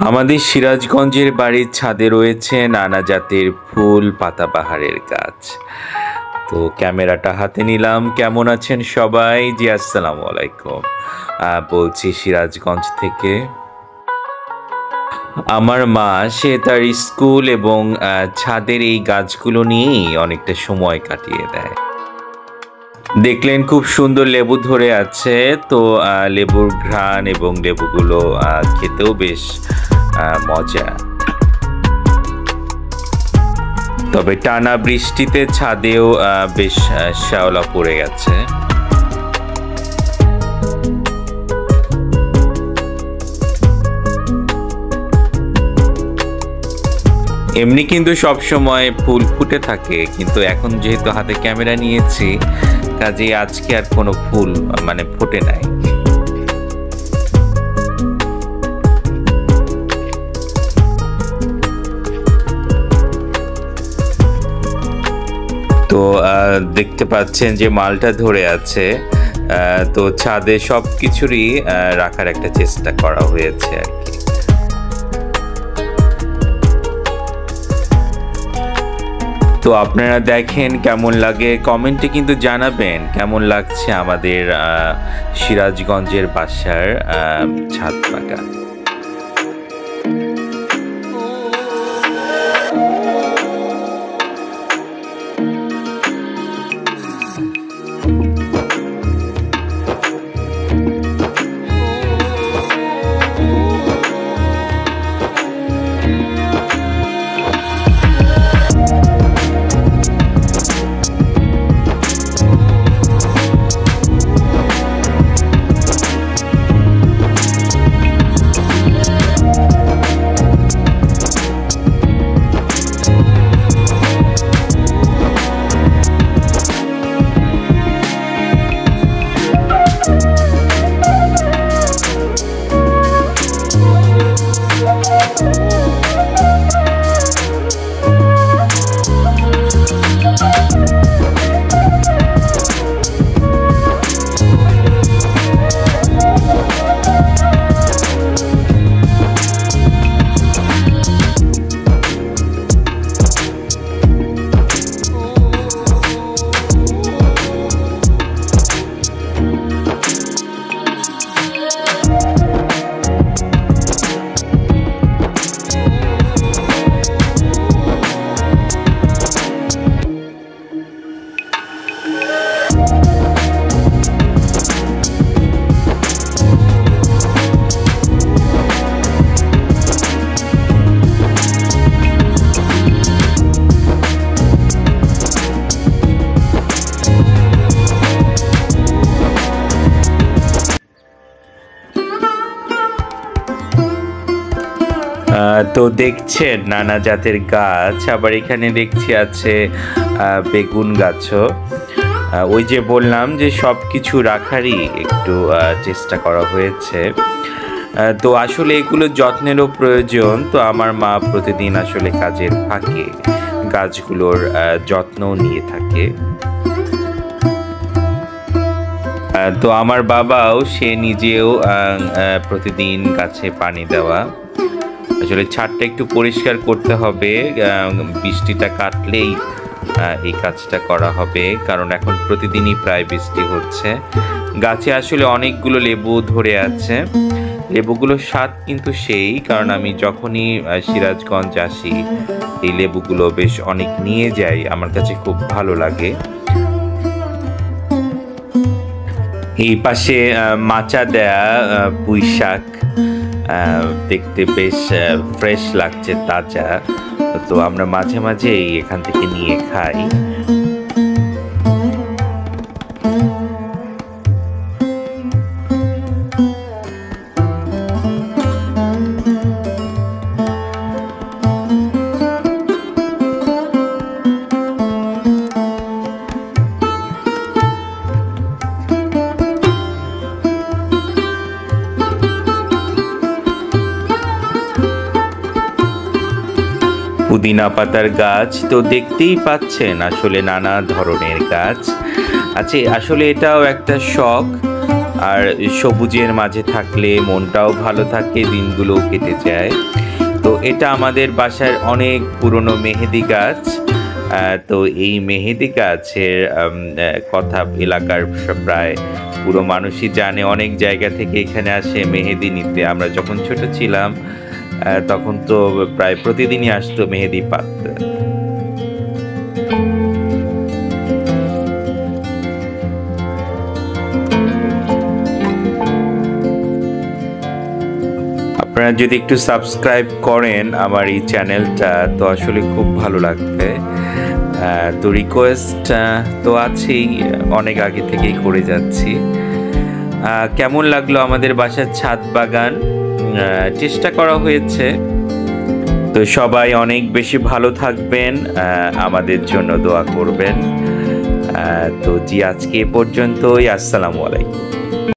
আমাদের সিরাজগঞ্জের বাড়ির ছাদে রয়েছে নানা জাতের ফুল পাতাবাহারের গাছ। তো ক্যামেরাটা হাতে নিলাম। কেমন আছেন সবাই? জি আসসালামু আলাইকুম। বলছি সিরাজগঞ্জ থেকে। আমার মা সে তার স্কুল এবং ছাদের এই গাছগুলো নিয়েই অনেকটা সময় কাটিয়ে দেয়। দেখলেন খুব সুন্দর লেবু ধরে আছে। তো লেবুর ঘ্রাণ এবং লেবুগুলো খেতেও বেশ মজা। তবে টানা বৃষ্টিতে ছাদেও বেশ শ্যাওলা পড়ে গেছে। এমনি কিন্তু সব সময় ফুল ফুটে থাকে, কিন্তু এখন যেহেতু হাতে ক্যামেরা নিয়েছি কাজেই আজকে আর কোনো ফুল ফোটে নাই। তো দেখতে পাচ্ছেন যে মালটা ধরে আছে। তো ছাদে সব কিছুরই রাখার একটা চেষ্টা করা হয়েছে আর কি। তো আপনারা দেখেন কেমন লাগে, কমেন্টে কিন্তু জানাবেন কেমন লাগছে আমাদের সিরাজগঞ্জের বাসার ছাদ বাগান। তো দেখছেন নানা জাতের গাছ, আবার এখানে দেখছি আছে বেগুন গাছও। ওই যে বললাম যে সব কিছু রাখারই একটু চেষ্টা করা হয়েছে। তো আসলে এগুলো যত্নেরও প্রয়োজন। তো আমার মা প্রতিদিন আসলে কাজের ফাঁকে গাছগুলোর যত্নও নিয়ে থাকে। তো আমার বাবাও সে নিজেও প্রতিদিন গাছে পানি দেওয়া। আসলে ছাদটা একটু পরিষ্কার করতে হবে, বৃষ্টিটা কাটলেই এই কাজটা করা হবে, কারণ এখন প্রতিদিনই প্রায় বৃষ্টি হচ্ছে। গাছে আসলে অনেকগুলো লেবু ধরে আছে। লেবুগুলোর স্বাদ কিন্তু সেই, কারণ আমি যখনই সিরাজগঞ্জ আসি এই লেবুগুলো বেশ অনেক নিয়ে যাই, আমার কাছে খুব ভালো লাগে। এই পাশে মাচা দেয়া পুঁই শাক, দেখতে বেশ ফ্রেশ লাগছে, তাজা। তো আমরা মাঝে মাঝেই এখান থেকে নিয়ে খাই। পুদিনা পাতার গাছ তো দেখতেই পাচ্ছেন, আসলে নানা ধরনের গাছ আছে। আসলে এটাও একটা শখ। আর সবুজের মাঝে থাকলে মনটাও ভালো থাকে, দিনগুলোও কেটে যায়। তো এটা আমাদের বাসার অনেক পুরনো মেহেদি গাছ। তো এই মেহেদি গাছের কথা এলাকার প্রায় পুরো মানুষই জানে। অনেক জায়গা থেকে এখানে আসে মেহেদি নিতে। আমরা যখন ছোট ছিলাম তখন তো প্রায় প্রতিদিনই আসতো মেহেদি পাততে। আপনারা যদি একটু সাবস্ক্রাইব করেন আমার এই চ্যানেলটা, তো আসলে খুব ভালো লাগবে। তো রিকোয়েস্ট তো আছেই, অনেক আগে থেকেই করে যাচ্ছি। কেমন লাগলো আমাদের বাসার ছাদ বাগান? চেষ্টা করা হয়েছে। তো সবাই অনেক বেশি ভালো থাকবেন, আমাদের জন্য দোয়া করবেন। তো জি, আজকে এ পর্যন্তই। আসসালামু আলাইকুম।